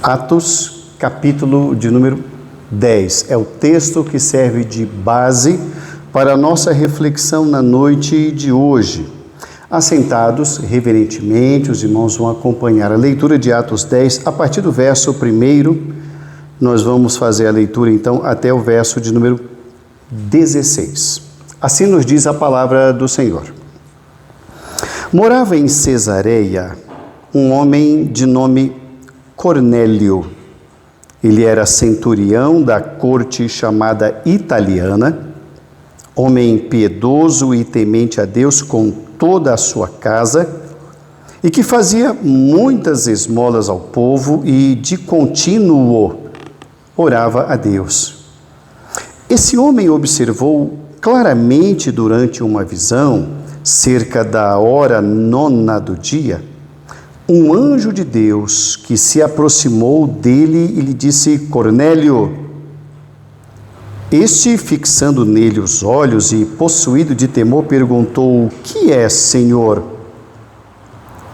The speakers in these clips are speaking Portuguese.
Atos, capítulo de número 10. É o texto que serve de base para a nossa reflexão na noite de hoje. Assentados, reverentemente, os irmãos vão acompanhar a leitura de Atos 10, a partir do verso 1, nós vamos fazer a leitura então até o verso de número 16. Assim nos diz a palavra do Senhor. Morava em Cesareia um homem de nome Cornélio. Ele era centurião da corte chamada italiana, homem piedoso e temente a Deus com toda a sua casa, e que fazia muitas esmolas ao povo e de contínuo orava a Deus. Esse homem observou claramente durante uma visão, cerca da hora 9 do dia, um anjo de Deus que se aproximou dele e lhe disse: Cornélio. Este, fixando nele os olhos e possuído de temor, perguntou: O que é, Senhor?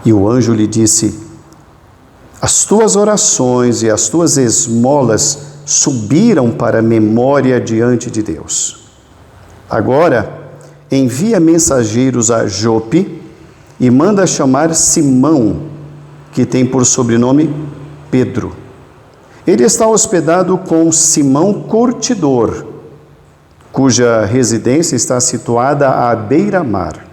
E o anjo lhe disse: As tuas orações e as tuas esmolas subiram para a memória diante de Deus. Agora, envia mensageiros a Jope e manda chamar Simão, que tem por sobrenome Pedro. Ele está hospedado com Simão Curtidor, cuja residência está situada à beira-mar.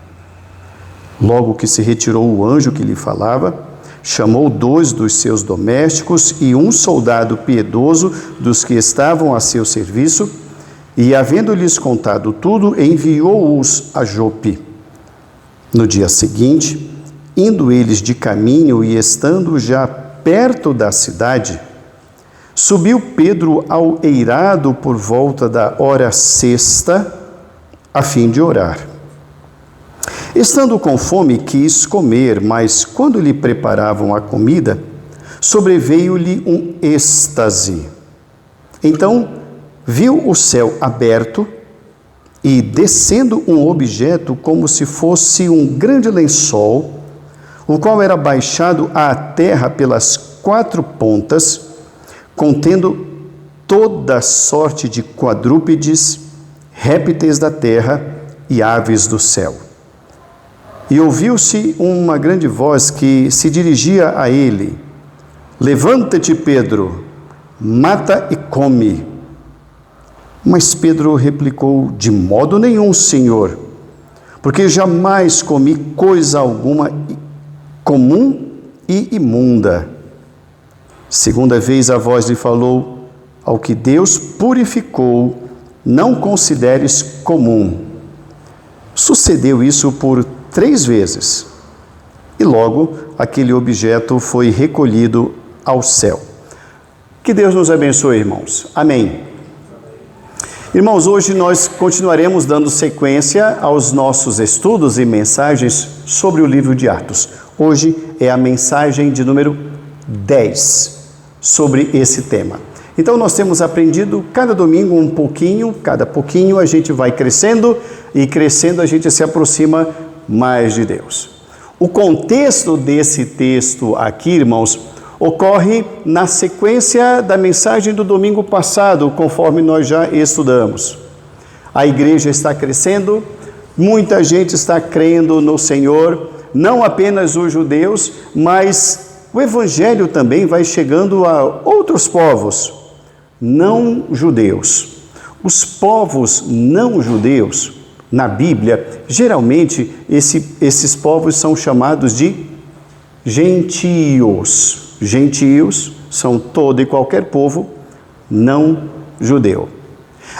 Logo que se retirou o anjo que lhe falava, chamou 2 dos seus domésticos e um soldado piedoso dos que estavam a seu serviço, e, havendo-lhes contado tudo, enviou-os a Jope. No dia seguinte, indo eles de caminho e estando já perto da cidade, subiu Pedro ao eirado por volta da hora 6, a fim de orar. Estando com fome, quis comer, mas quando lhe preparavam a comida, sobreveio-lhe um êxtase. Então, viu o céu aberto e, descendo um objeto como se fosse um grande lençol, o qual era baixado à terra pelas 4 pontas, contendo toda sorte de quadrúpedes, répteis da terra e aves do céu. E ouviu-se uma grande voz que se dirigia a ele: Levanta-te, Pedro, mata e come. Mas Pedro replicou: De modo nenhum, Senhor, porque jamais comi coisa alguma comum e imunda. Segunda vez a voz lhe falou: Ao que Deus purificou, não consideres comum. Sucedeu isso por 3 vezes, e logo aquele objeto foi recolhido ao céu. Que Deus nos abençoe, irmãos. Amém. Irmãos, hoje nós continuaremos dando sequência aos nossos estudos e mensagens sobre o livro de Atos. Hoje é a mensagem de número 10 sobre esse tema. Então nós temos aprendido cada domingo um pouquinho, cada pouquinho a gente vai crescendo e crescendo a gente se aproxima mais de Deus. O contexto desse texto aqui, irmãos, ocorre na sequência da mensagem do domingo passado, conforme nós já estudamos. A igreja está crescendo, muita gente está crendo no Senhor, não apenas os judeus, mas o evangelho também vai chegando a outros povos não judeus. Os povos não judeus, na Bíblia, geralmente esses povos são chamados de gentios. Gentios são todo e qualquer povo não judeu.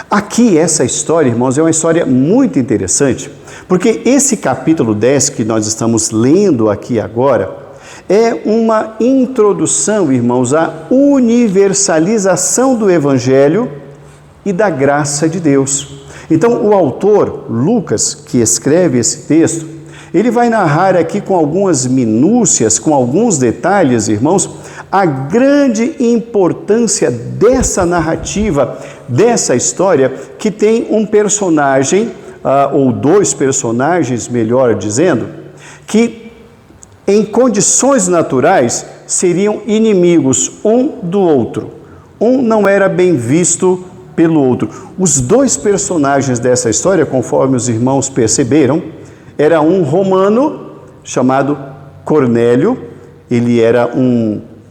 Aqui essa história, irmãos, é uma história muito interessante, porque esse capítulo 10 que nós estamos lendo aqui agora é uma introdução, irmãos, à universalização do Evangelho e da graça de Deus. Então, o autor, Lucas, que escreve esse texto, ele vai narrar aqui com algumas minúcias, com alguns detalhes, irmãos, a grande importância dessa narrativa, dessa história, que tem um personagem, ou 2 personagens, melhor dizendo, que em condições naturais, seriam inimigos um do outro. Um não era bem visto pelo outro. Os dois personagens dessa história, conforme os irmãos perceberam, era um romano chamado Cornélio. Ele era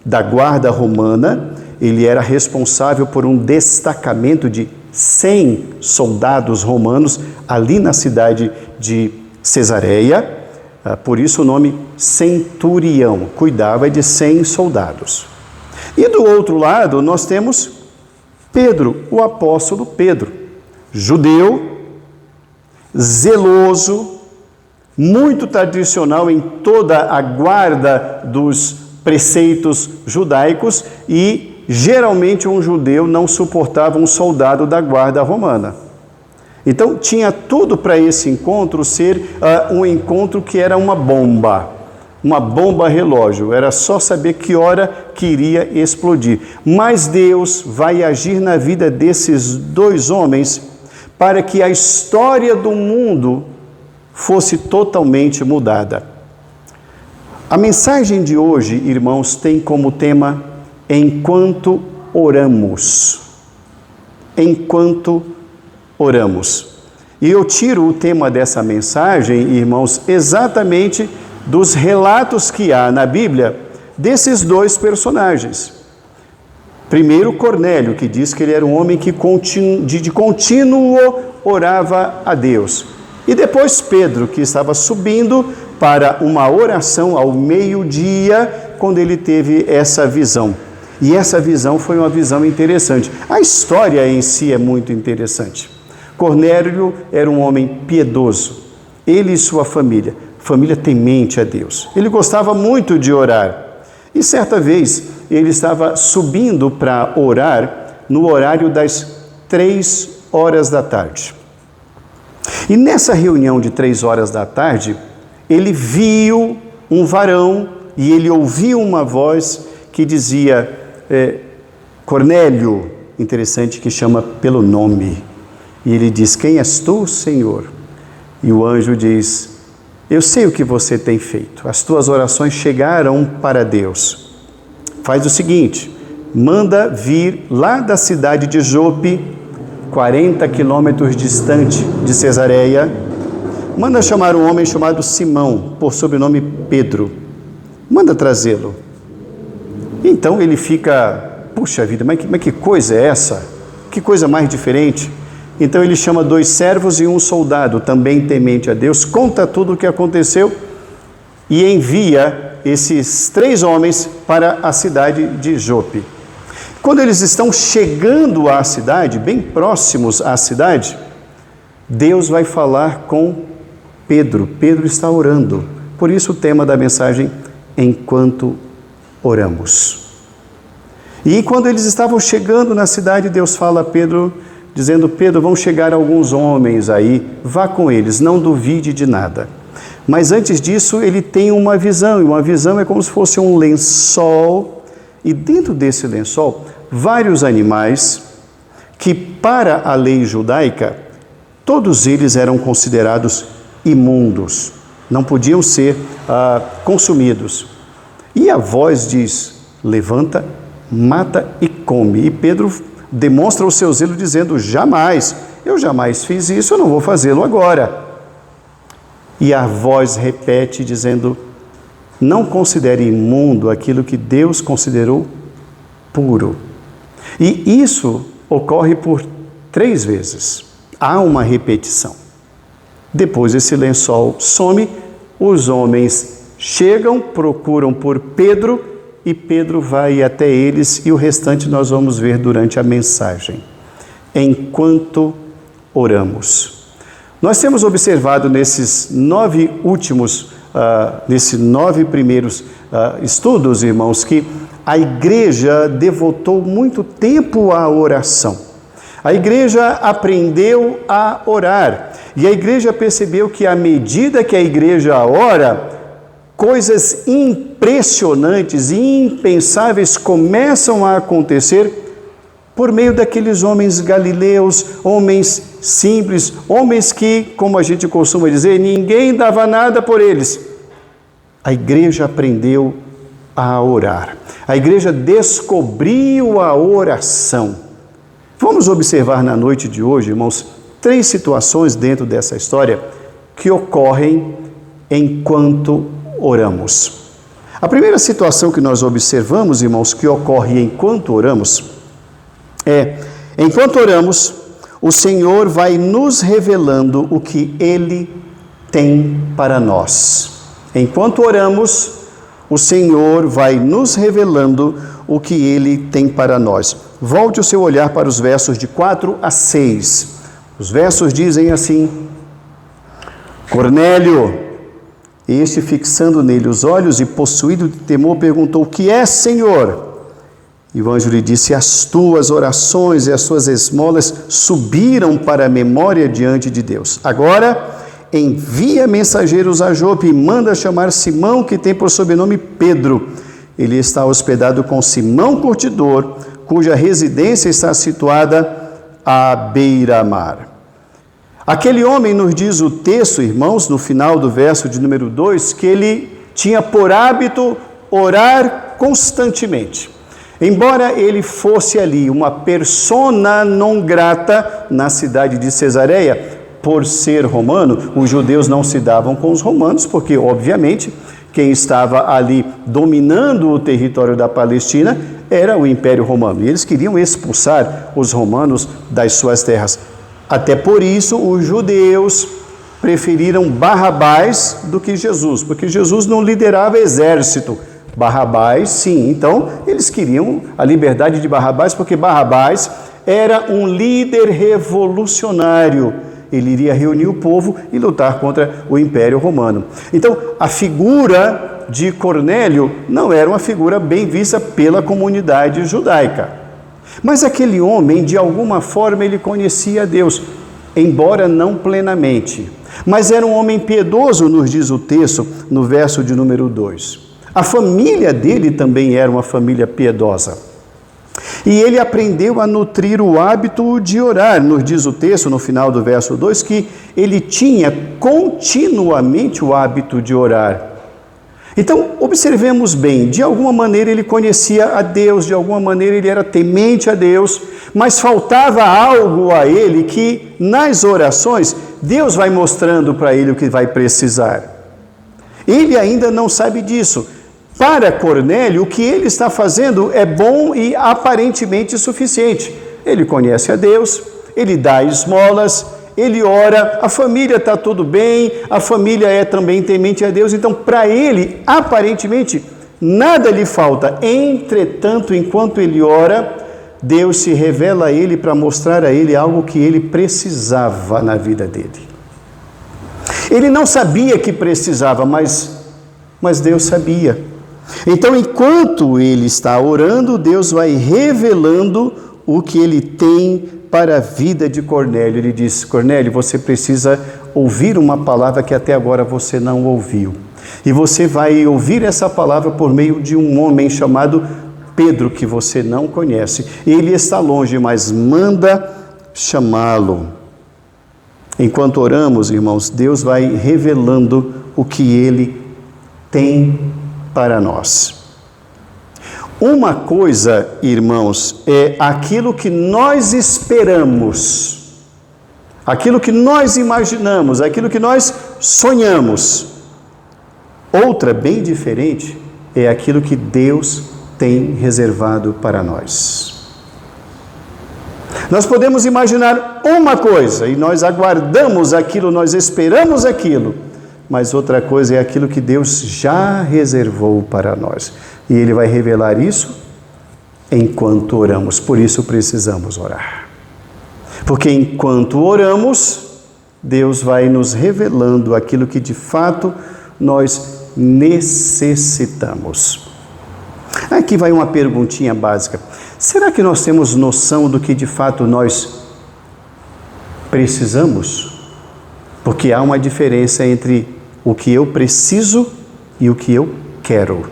da guarda romana, ele era responsável por um destacamento de 100 soldados romanos ali na cidade de Cesareia. Por isso o nome centurião, cuidava de 100 soldados. E do outro lado nós temos Pedro, o apóstolo Pedro, judeu, zeloso, muito tradicional em toda a guarda dos preceitos judaicos, e geralmente um judeu não suportava um soldado da guarda romana. Então tinha tudo para esse encontro ser um encontro que era uma bomba relógio, era só saber que hora que iria explodir. Mas Deus vai agir na vida desses dois homens para que a história do mundo fosse totalmente mudada. A mensagem de hoje, irmãos, tem como tema enquanto oramos. Enquanto oramos. E eu tiro o tema dessa mensagem, irmãos, exatamente dos relatos que há na Bíblia desses dois personagens. Primeiro, Cornélio, que diz que ele era um homem que de contínuo orava a Deus. E depois Pedro, que estava subindo para uma oração ao meio-dia, quando ele teve essa visão. E essa visão foi uma visão interessante. A história em si é muito interessante. Cornélio era um homem piedoso, ele e sua família temente a Deus. Ele gostava muito de orar. E certa vez ele estava subindo para orar no horário das 3 horas da tarde. E nessa reunião de 3 horas da tarde, ele viu um varão e ele ouviu uma voz que dizia, Cornélio, interessante que chama pelo nome. E ele diz, quem és tu, Senhor? E o anjo diz, eu sei o que você tem feito, as tuas orações chegaram para Deus. Faz o seguinte, manda vir lá da cidade de Jope, 40 quilômetros distante de Cesareia, manda chamar um homem chamado Simão, por sobrenome Pedro, manda trazê-lo. Então ele fica, puxa vida, mas que coisa é essa? Que coisa mais diferente? Então ele chama 2 servos e um soldado, também temente a Deus, conta tudo o que aconteceu e envia esses 3 homens para a cidade de Jope. Quando eles estão chegando à cidade, bem próximos à cidade, Deus vai falar com Pedro. Pedro está orando. Por isso o tema da mensagem, enquanto oramos. E quando eles estavam chegando na cidade, Deus fala a Pedro, dizendo, Pedro, vão chegar alguns homens aí, vá com eles, não duvide de nada. Mas antes disso, ele tem uma visão, e uma visão é como se fosse um lençol, e dentro desse lençol, vários animais que, para a lei judaica, todos eles eram considerados imundos, não podiam ser consumidos. E a voz diz, levanta, mata e come. E Pedro demonstra o seu zelo dizendo, jamais, eu jamais fiz isso, eu não vou fazê-lo agora. E a voz repete dizendo, não considere imundo aquilo que Deus considerou puro. E isso ocorre por 3 vezes. Há uma repetição. Depois esse lençol some, os homens chegam, procuram por Pedro, e Pedro vai até eles, e o restante nós vamos ver durante a mensagem. Enquanto oramos. Nós temos observado nesses 9 primeiros estudos, irmãos, que a igreja devotou muito tempo à oração. A igreja aprendeu a orar. E a igreja percebeu que à medida que a igreja ora, coisas impressionantes e impensáveis começam a acontecer por meio daqueles homens galileus, homens simples, homens que, como a gente costuma dizer, ninguém dava nada por eles. A igreja aprendeu a orar. A igreja descobriu a oração. Vamos observar na noite de hoje, irmãos, 3 situações dentro dessa história que ocorrem enquanto oramos. A primeira situação que nós observamos, irmãos, que ocorre enquanto oramos, enquanto oramos, o Senhor vai nos revelando o que Ele tem para nós. Enquanto oramos, o Senhor vai nos revelando o que Ele tem para nós. Volte o seu olhar para os versos de 4 a 6. Os versos dizem assim: Cornélio, este, fixando nele os olhos e possuído de temor, perguntou: o que é, Senhor? E o anjo lhe disse: as tuas orações e as suas esmolas subiram para a memória diante de Deus. Agora, envia mensageiros a Jope e manda chamar Simão, que tem por sobrenome Pedro. Ele está hospedado com Simão Curtidor, cuja residência está situada à beira-mar. Aquele homem, nos diz o texto, irmãos, no final do verso de número 2, que ele tinha por hábito orar constantemente. Embora ele fosse ali uma persona non grata na cidade de Cesareia, por ser romano, os judeus não se davam com os romanos, porque, obviamente, quem estava ali dominando o território da Palestina era o Império Romano. E eles queriam expulsar os romanos das suas terras. Até por isso, os judeus preferiram Barrabás do que Jesus, porque Jesus não liderava exército. Barrabás, sim. Então, eles queriam a liberdade de Barrabás, porque Barrabás era um líder revolucionário. Ele iria reunir o povo e lutar contra o Império Romano. Então, a figura de Cornélio não era uma figura bem vista pela comunidade judaica. Mas aquele homem, de alguma forma, ele conhecia Deus, embora não plenamente. Mas era um homem piedoso, nos diz o texto, no verso de número 2. A família dele também era uma família piedosa. E ele aprendeu a nutrir o hábito de orar. Nos diz o texto, no final do verso 2, que ele tinha continuamente o hábito de orar. Então, observemos bem, de alguma maneira ele conhecia a Deus, de alguma maneira ele era temente a Deus, mas faltava algo a ele que, nas orações, Deus vai mostrando para ele o que vai precisar. Ele ainda não sabe disso. Para Cornélio, o que ele está fazendo é bom e aparentemente suficiente. Ele conhece a Deus, ele dá esmolas, ele ora, a família está tudo bem, a família é também temente a Deus. Então, para ele, aparentemente, nada lhe falta. Entretanto, enquanto ele ora, Deus se revela a ele para mostrar a ele algo que ele precisava na vida dele. Ele não sabia que precisava, mas Deus sabia. Então, enquanto ele está orando, Deus vai revelando o que ele tem para a vida de Cornélio. Ele diz: Cornélio, você precisa ouvir uma palavra que até agora você não ouviu. E você vai ouvir essa palavra por meio de um homem chamado Pedro, que você não conhece. Ele está longe, mas manda chamá-lo. Enquanto oramos, irmãos, Deus vai revelando o que ele tem para nós. Uma coisa, irmãos, é aquilo que nós esperamos, aquilo que nós imaginamos, aquilo que nós sonhamos. Outra, bem diferente, é aquilo que Deus tem reservado para nós. Nós podemos imaginar uma coisa e nós aguardamos aquilo, nós esperamos aquilo, mas outra coisa é aquilo que Deus já reservou para nós. E Ele vai revelar isso enquanto oramos. Por isso precisamos orar. Porque enquanto oramos, Deus vai nos revelando aquilo que de fato nós necessitamos. Aqui vai uma perguntinha básica. Será que nós temos noção do que de fato nós precisamos? Porque há uma diferença entre o que eu preciso e o que eu quero.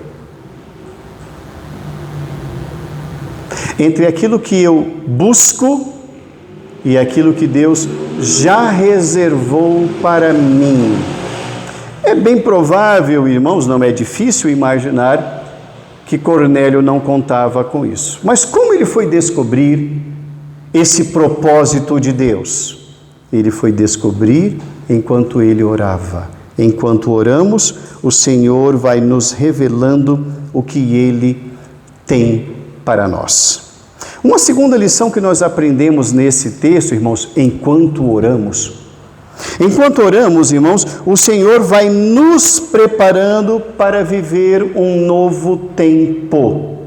Entre aquilo que eu busco e aquilo que Deus já reservou para mim. É bem provável, irmãos, não é difícil imaginar que Cornélio não contava com isso. Mas como ele foi descobrir esse propósito de Deus? Ele foi descobrir enquanto ele orava. Enquanto oramos, o Senhor vai nos revelando o que Ele tem para nós. Uma segunda lição que nós aprendemos nesse texto, irmãos, enquanto oramos. Enquanto oramos, irmãos, o Senhor vai nos preparando para viver um novo tempo.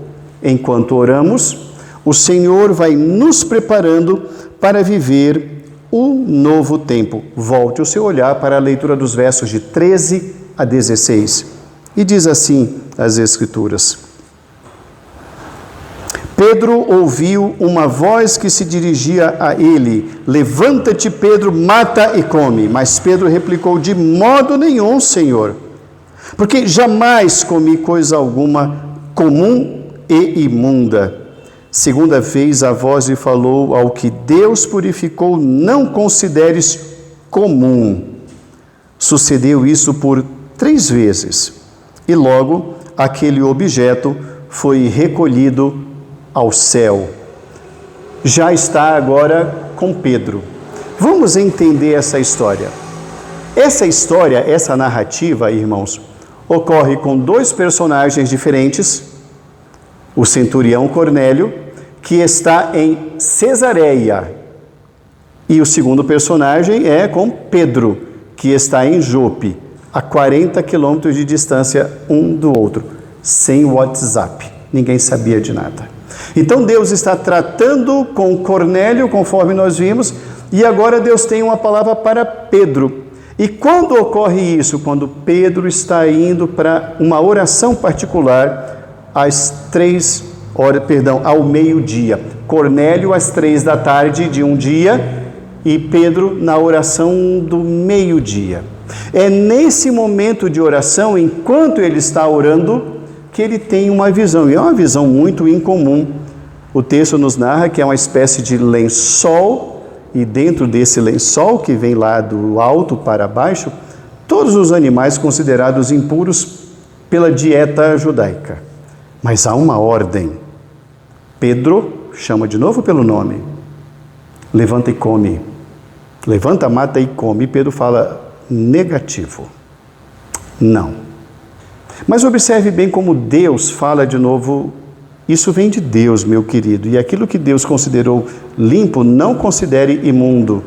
Enquanto oramos, o Senhor vai nos preparando para viver um novo tempo. Volte o seu olhar para a leitura dos versos de 13 a 16. E diz assim as Escrituras: Pedro ouviu uma voz que se dirigia a ele: levanta-te, Pedro, mata e come. Mas Pedro replicou: de modo nenhum, Senhor, porque jamais comi coisa alguma comum e imunda. Segunda vez a voz lhe falou: ao que Deus purificou, não consideres comum. Sucedeu isso por 3 vezes, e logo aquele objeto foi recolhido ao céu. Já está agora com Pedro. Vamos entender essa história. Essa narrativa, irmãos, ocorre com 2 personagens diferentes. O centurião Cornélio, que está em Cesareia, e o segundo personagem é com Pedro, que está em Jope, a 40 quilômetros de distância um do outro, sem WhatsApp. Ninguém sabia de nada. Então Deus está tratando com Cornélio, conforme nós vimos, e agora Deus tem uma palavra para Pedro. E quando ocorre isso? Quando Pedro está indo para uma oração particular ao meio-dia. Cornélio às 3 da tarde de um dia e Pedro na oração do meio-dia. É nesse momento de oração, enquanto ele está orando, que ele tem uma visão, e é uma visão muito incomum. O texto nos narra que é uma espécie de lençol, e dentro desse lençol, que vem lá do alto para baixo, todos os animais considerados impuros pela dieta judaica. Mas há uma ordem. Pedro chama de novo pelo nome. Levanta e come. Levanta, mata e come. E Pedro fala negativo. Não. Mas observe bem como Deus fala de novo. Isso vem de Deus, meu querido. E aquilo que Deus considerou limpo, não considere imundo.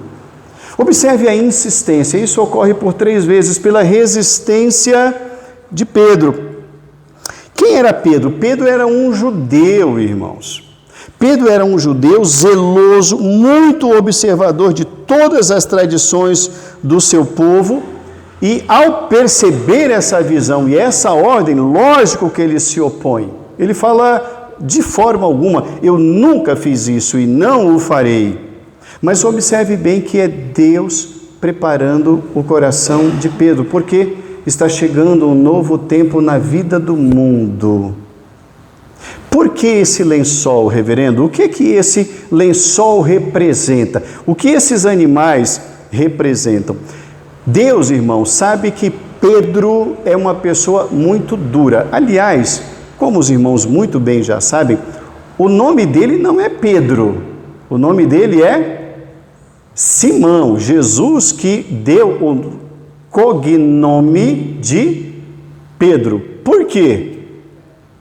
Observe a insistência. Isso ocorre por 3 vezes pela resistência de Pedro. Quem era Pedro? Pedro era um judeu, irmãos. Pedro era um judeu zeloso, muito observador de todas as tradições do seu povo, e ao perceber essa visão e essa ordem, lógico que ele se opõe. Ele fala de forma alguma: eu nunca fiz isso e não o farei. Mas observe bem que é Deus preparando o coração de Pedro, porque está chegando um novo tempo na vida do mundo. Por que esse lençol, reverendo? O que esse lençol representa? O que esses animais representam? Deus, irmão, sabe que Pedro é uma pessoa muito dura. Aliás, como os irmãos muito bem já sabem, o nome dele não é Pedro. O nome dele é Simão. Jesus que deu o cognome de Pedro. Por quê?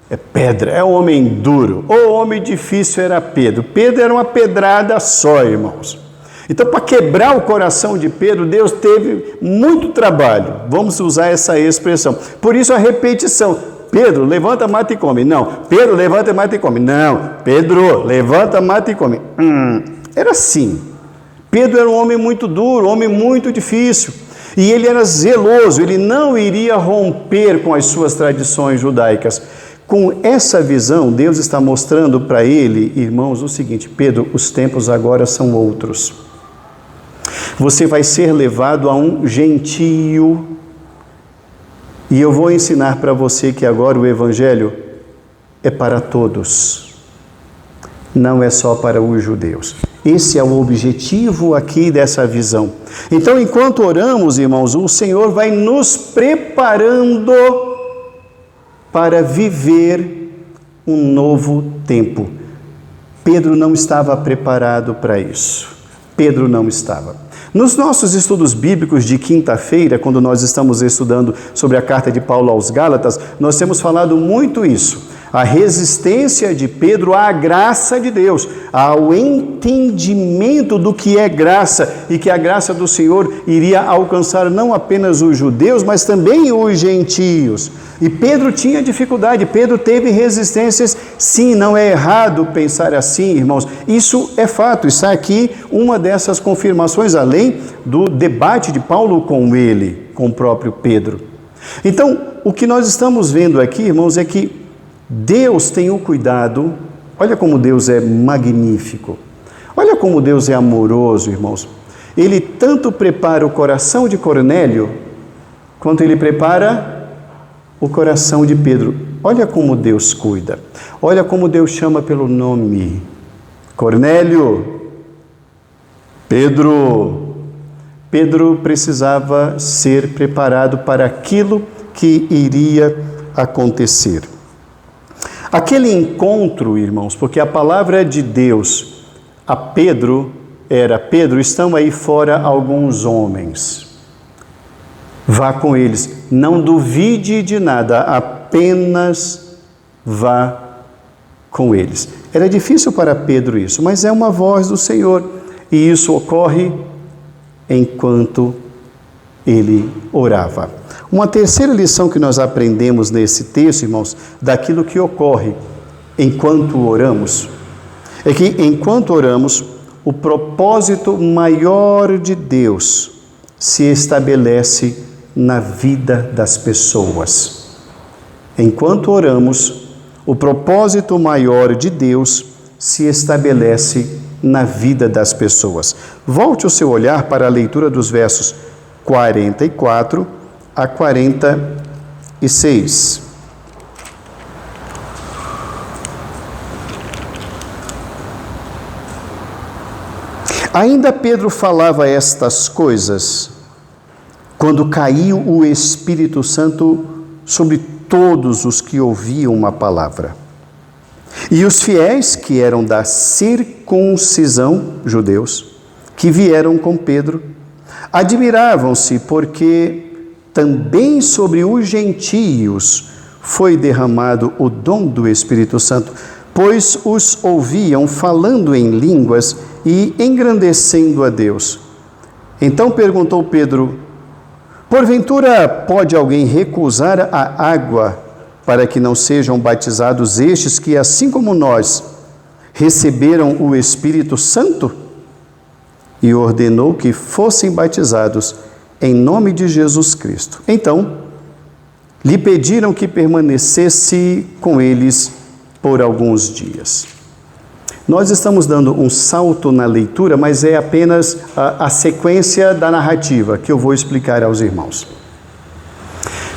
É pedra, é um homem duro. O homem difícil era Pedro. Pedro era uma pedrada só, irmãos. Então, para quebrar o coração de Pedro, Deus teve muito trabalho. Vamos usar essa expressão. Por isso a repetição. Pedro, levanta, mata e come. Não. Pedro, levanta, mata e come. Não. Pedro, levanta, mata e come. Era assim. Pedro era um homem muito duro, um homem muito difícil. E ele era zeloso, ele não iria romper com as suas tradições judaicas. Com essa visão, Deus está mostrando para ele, irmãos, o seguinte: Pedro, os tempos agora são outros. Você vai ser levado a um gentio, e eu vou ensinar para você que agora o Evangelho é para todos, não é só para os judeus. Esse é o objetivo aqui dessa visão. Então, enquanto oramos, irmãos, o Senhor vai nos preparando para viver um novo tempo. Pedro não estava preparado para isso. Pedro não estava. Nos nossos estudos bíblicos de quinta-feira, quando nós estamos estudando sobre a carta de Paulo aos Gálatas, nós temos falado muito isso. A resistência de Pedro à graça de Deus, ao entendimento do que é graça e que a graça do Senhor iria alcançar não apenas os judeus, mas também os gentios. E Pedro tinha dificuldade, Pedro teve resistências. Sim, não é errado pensar assim, irmãos. Isso é fato, está aqui uma dessas confirmações, além do debate de Paulo com ele, com o próprio Pedro. Então, o que nós estamos vendo aqui, irmãos, é que Deus tem o cuidado, olha como Deus é magnífico, olha como Deus é amoroso, irmãos. Ele tanto prepara o coração de Cornélio, quanto ele prepara o coração de Pedro. Olha como Deus cuida, olha como Deus chama pelo nome. Cornélio, Pedro. Pedro precisava ser preparado para aquilo que iria acontecer. Aquele encontro, irmãos, porque a palavra de Deus a Pedro era: Pedro, estão aí fora alguns homens, vá com eles, não duvide de nada, apenas vá com eles. Era difícil para Pedro isso, mas é uma voz do Senhor, e isso ocorre enquanto ele orava. Uma terceira lição que nós aprendemos nesse texto, irmãos, daquilo que ocorre enquanto oramos, é que enquanto oramos, o propósito maior de Deus se estabelece na vida das pessoas. Enquanto oramos, o propósito maior de Deus se estabelece na vida das pessoas. Volte o seu olhar para a leitura dos versos 44 a 46. Ainda Pedro falava estas coisas quando caiu o Espírito Santo sobre todos os que ouviam uma palavra. E os fiéis, que eram da circuncisão, judeus, que vieram com Pedro, admiravam-se porque também sobre os gentios foi derramado o dom do Espírito Santo, pois os ouviam falando em línguas e engrandecendo a Deus. Então perguntou Pedro: porventura pode alguém recusar a água para que não sejam batizados estes que, assim como nós, receberam o Espírito Santo? E ordenou que fossem batizados em nome de Jesus Cristo. Então, lhe pediram que permanecesse com eles por alguns dias. Nós estamos dando um salto na leitura, mas é apenas a sequência da narrativa que eu vou explicar aos irmãos.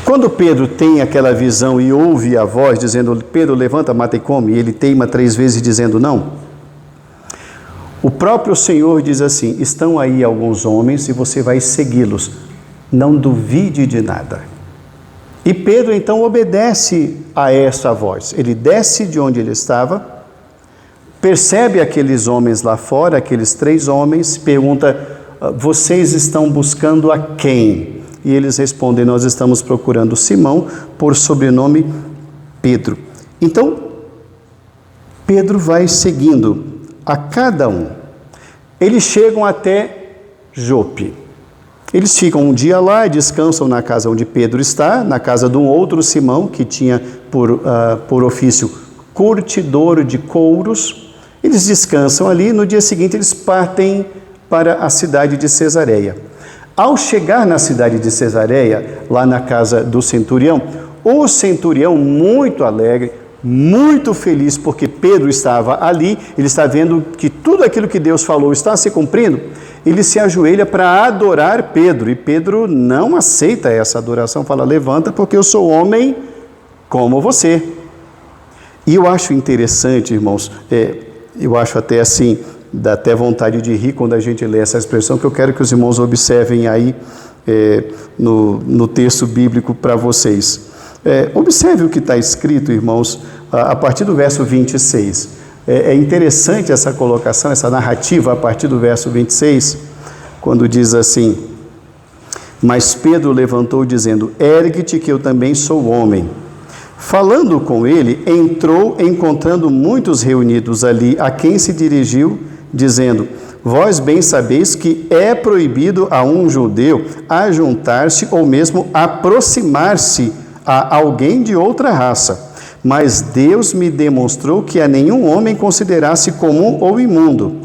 Quando Pedro tem aquela visão e ouve a voz dizendo: Pedro, levanta, mata e come, e ele teima 3 vezes dizendo não, o próprio Senhor diz assim: estão aí alguns homens e você vai segui-los, não duvide de nada. E Pedro então obedece a essa voz. Ele desce de onde ele estava, percebe aqueles homens lá fora, aqueles 3 homens, pergunta: vocês estão buscando a quem? E eles respondem: nós estamos procurando Simão, por sobrenome Pedro. Então, Pedro vai seguindo a cada um. Eles chegam até Jope. Eles ficam um dia lá e descansam na casa onde Pedro está, na casa de um outro Simão, que tinha por ofício curtidor de couros. Eles descansam ali, no dia seguinte eles partem para a cidade de Cesareia. Ao chegar na cidade de Cesareia, lá na casa do centurião, o centurião, muito alegre, muito feliz porque Pedro estava ali, ele está vendo que tudo aquilo que Deus falou está se cumprindo, ele se ajoelha para adorar Pedro, e Pedro não aceita essa adoração, fala: levanta, porque eu sou homem como você. E eu acho interessante, irmãos, eu acho até assim dá até vontade de rir quando a gente lê essa expressão, que eu quero que os irmãos observem aí no texto bíblico para vocês. Observe o que está escrito, irmãos, a partir do verso 26. É interessante essa colocação, essa narrativa a partir do verso 26, quando diz assim: mas Pedro levantou dizendo: ergue-te, que eu também sou homem. Falando com ele, entrou, encontrando muitos reunidos ali, a quem se dirigiu, dizendo: vós bem sabeis que é proibido a um judeu ajuntar-se ou mesmo aproximar-se a alguém de outra raça. Mas Deus me demonstrou que a nenhum homem considerasse comum ou imundo.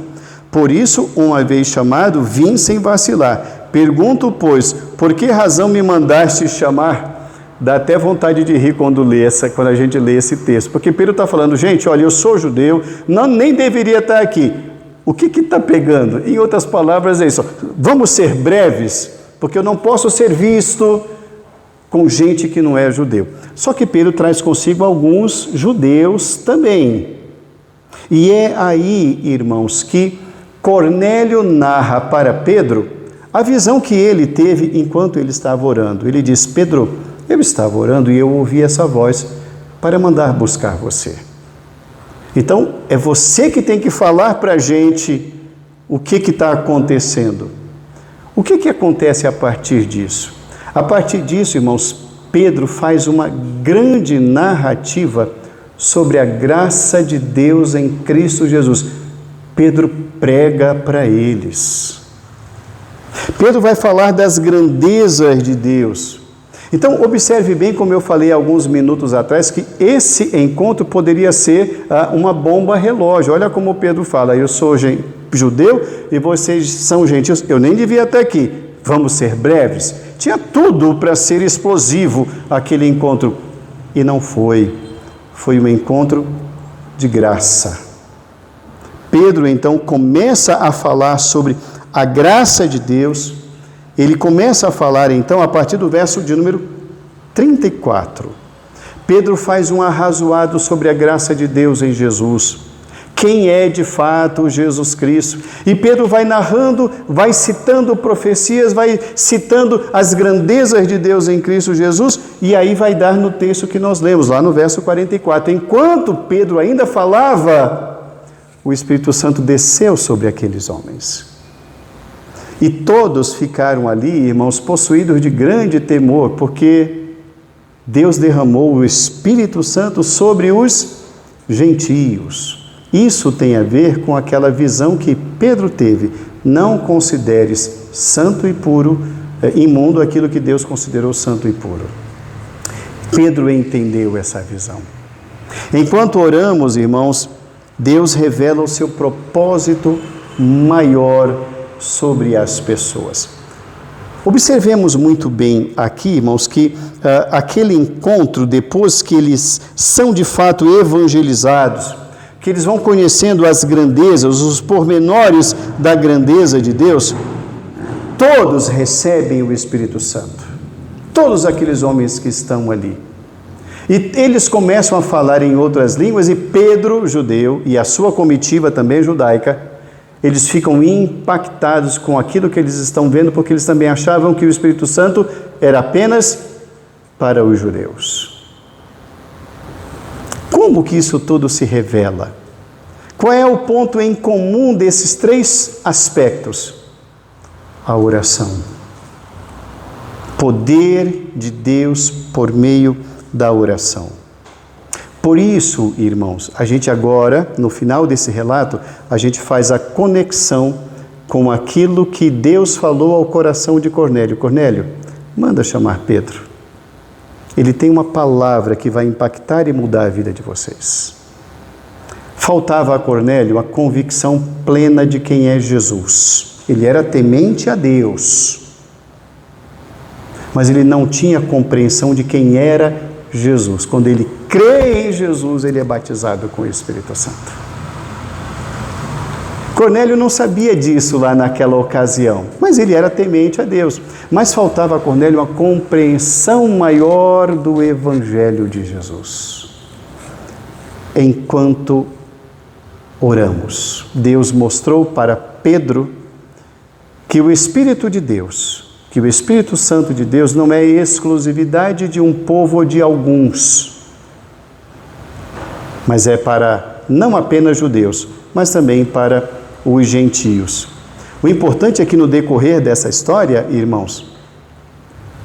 Por isso, uma vez chamado, vim sem vacilar. Pergunto, pois, por que razão me mandaste chamar? Dá até vontade de rir quando a gente lê esse texto. Porque Pedro está falando: gente, olha, eu sou judeu, nem deveria estar aqui. O que está pegando? Em outras palavras é isso: vamos ser breves, porque eu não posso ser visto com gente que não é judeu. Só que Pedro traz consigo alguns judeus também. E é aí, irmãos, que Cornélio narra para Pedro a visão que ele teve enquanto ele estava orando. Ele diz: Pedro, eu estava orando e eu ouvi essa voz para mandar buscar você. Então, é você que tem que falar para a gente o que está acontecendo. O que acontece a partir disso? A partir disso, irmãos, Pedro faz uma grande narrativa sobre a graça de Deus em Cristo Jesus. Pedro prega para eles. Pedro vai falar das grandezas de Deus. Então, observe bem, como eu falei alguns minutos atrás, que esse encontro poderia ser uma bomba relógio. Olha como Pedro fala: eu sou judeu e vocês são gentios, eu nem devia estar aqui, vamos ser breves. Tinha tudo para ser explosivo aquele encontro, e não foi. Foi um encontro de graça. Pedro, então, começa a falar sobre a graça de Deus. Ele começa a falar, então, a partir do verso de número 34. Pedro faz um arrazoado sobre a graça de Deus em Jesus. Quem é de fato Jesus Cristo? E Pedro vai narrando, vai citando profecias, vai citando as grandezas de Deus em Cristo Jesus, e aí vai dar no texto que nós lemos, lá no verso 44. Enquanto Pedro ainda falava, o Espírito Santo desceu sobre aqueles homens. E todos ficaram ali, irmãos, possuídos de grande temor, porque Deus derramou o Espírito Santo sobre os gentios. Isso tem a ver com aquela visão que Pedro teve: não consideres santo e puro, imundo aquilo que Deus considerou santo e puro. Pedro entendeu essa visão. Enquanto oramos, irmãos, Deus revela o seu propósito maior sobre as pessoas. Observemos muito bem aqui, irmãos, que aquele encontro, depois que eles são de fato evangelizados, que eles vão conhecendo as grandezas, os pormenores da grandeza de Deus, todos recebem o Espírito Santo. Todos aqueles homens que estão ali. E eles começam a falar em outras línguas, e Pedro, judeu, e a sua comitiva também judaica, eles ficam impactados com aquilo que eles estão vendo, porque eles também achavam que o Espírito Santo era apenas para os judeus. Como que isso tudo se revela? Qual é o ponto em comum desses três aspectos? A oração. Poder de Deus por meio da oração. Por isso, irmãos, a gente agora, no final desse relato, a gente faz a conexão com aquilo que Deus falou ao coração de Cornélio. Cornélio, manda chamar Pedro. Ele tem uma palavra que vai impactar e mudar a vida de vocês. Faltava a Cornélio a convicção plena de quem é Jesus. Ele era temente a Deus, mas ele não tinha compreensão de quem era Jesus. Quando ele crê em Jesus, ele é batizado com o Espírito Santo. Cornélio não sabia disso lá naquela ocasião, mas ele era temente a Deus. Mas faltava a Cornélio uma compreensão maior do Evangelho de Jesus. Enquanto oramos. Deus mostrou para Pedro que o Espírito de Deus, que o Espírito Santo de Deus não é exclusividade de um povo ou de alguns, mas é para não apenas judeus, mas também para os gentios. O importante é que no decorrer dessa história, irmãos,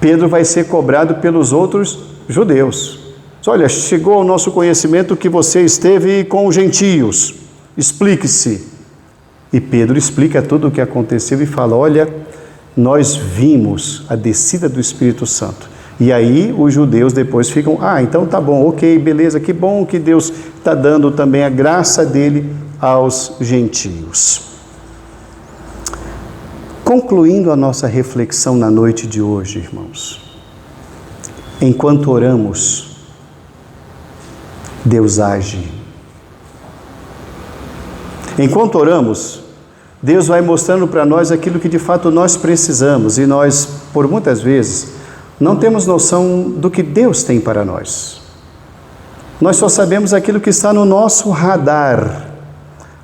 Pedro vai ser cobrado pelos outros judeus. Olha, chegou ao nosso conhecimento que você esteve com os gentios, explique-se. E Pedro explica tudo o que aconteceu e fala, olha, nós vimos a descida do Espírito Santo. E aí os judeus depois ficam, então tá bom, ok, beleza, que bom que Deus está dando também a graça dele aos gentios. Concluindo a nossa reflexão na noite de hoje, irmãos, enquanto oramos, Deus age. Enquanto oramos, Deus vai mostrando para nós aquilo que de fato nós precisamos e nós, por muitas vezes, não temos noção do que Deus tem para nós. Nós só sabemos aquilo que está no nosso radar,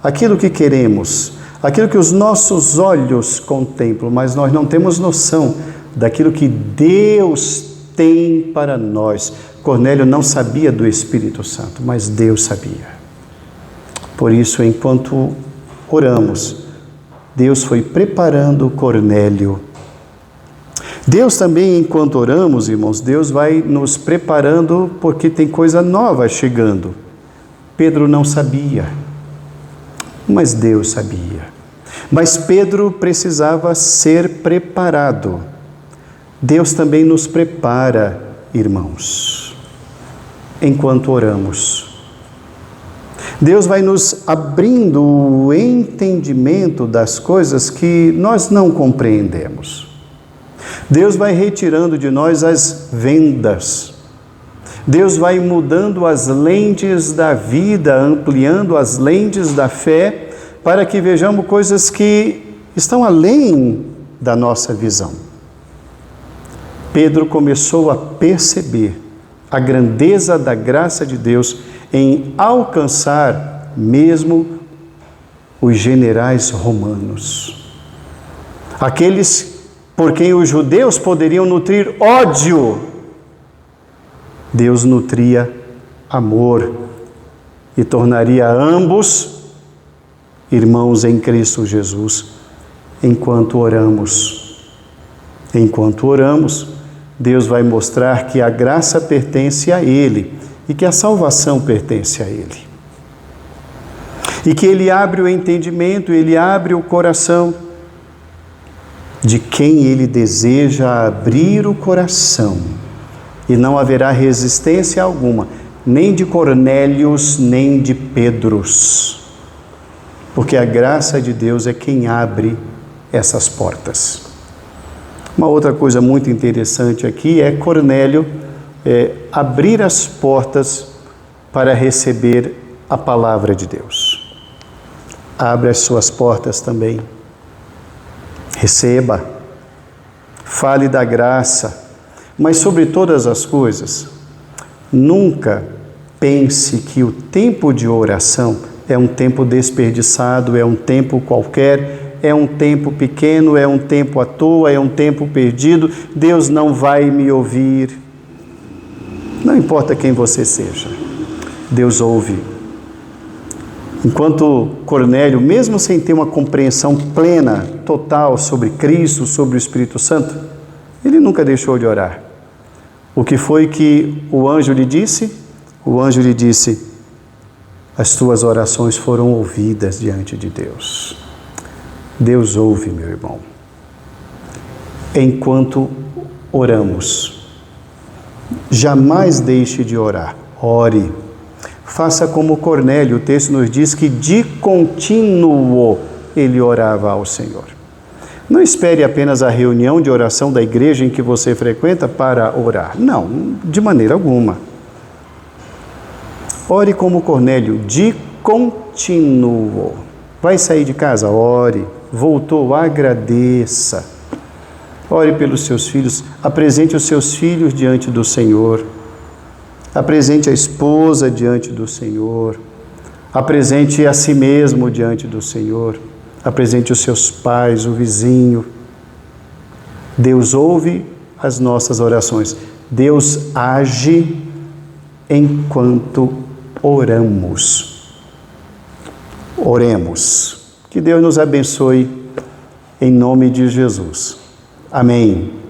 aquilo que queremos, aquilo que os nossos olhos contemplam, mas nós não temos noção daquilo que Deus tem para nós. Cornélio não sabia do Espírito Santo, mas Deus sabia. Por isso, enquanto oramos, Deus foi preparando Cornélio. Deus também, enquanto oramos, irmãos, Deus vai nos preparando porque tem coisa nova chegando. Pedro não sabia, mas Deus sabia. Mas Pedro precisava ser preparado. Deus também nos prepara, irmãos, enquanto oramos. Deus vai nos abrindo o entendimento das coisas que nós não compreendemos. Deus vai retirando de nós as vendas. Deus vai mudando as lentes da vida, ampliando as lentes da fé, para que vejamos coisas que estão além da nossa visão. Pedro começou a perceber a grandeza da graça de Deus em alcançar mesmo os generais romanos. Aqueles por quem os judeus poderiam nutrir ódio, Deus nutria amor e tornaria ambos irmãos em Cristo Jesus, enquanto oramos. Enquanto oramos, Deus vai mostrar que a graça pertence a Ele e que a salvação pertence a Ele. E que Ele abre o entendimento, Ele abre o coração de quem Ele deseja abrir o coração. E não haverá resistência alguma, nem de Cornélios, nem de Pedros. Porque a graça de Deus é quem abre essas portas. Uma outra coisa muito interessante aqui é Cornélio abrir as portas para receber a palavra de Deus. Abre as suas portas também. Receba. Fale da graça. Mas sobre todas as coisas, nunca pense que o tempo de oração é um tempo desperdiçado, é um tempo qualquer, é um tempo pequeno, é um tempo à toa, é um tempo perdido, Deus não vai me ouvir. Não importa quem você seja, Deus ouve. Enquanto Cornélio, mesmo sem ter uma compreensão plena, total sobre Cristo, sobre o Espírito Santo, ele nunca deixou de orar. O que foi que o anjo lhe disse? O anjo lhe disse: as tuas orações foram ouvidas diante de Deus. Deus ouve, meu irmão. Enquanto oramos, jamais deixe de orar. Ore. Faça como Cornélio. O texto nos diz que de contínuo ele orava ao Senhor. Não espere apenas a reunião de oração da igreja em que você frequenta para orar. Não, de maneira alguma. Ore como Cornélio, de contínuo. Vai sair de casa? Ore. Voltou? Agradeça. Ore pelos seus filhos. Apresente os seus filhos diante do Senhor. Apresente a esposa diante do Senhor. Apresente a si mesmo diante do Senhor. Apresente os seus pais, o vizinho. Deus ouve as nossas orações. Deus age enquanto oramos. Oremos. Que Deus nos abençoe em nome de Jesus. Amém.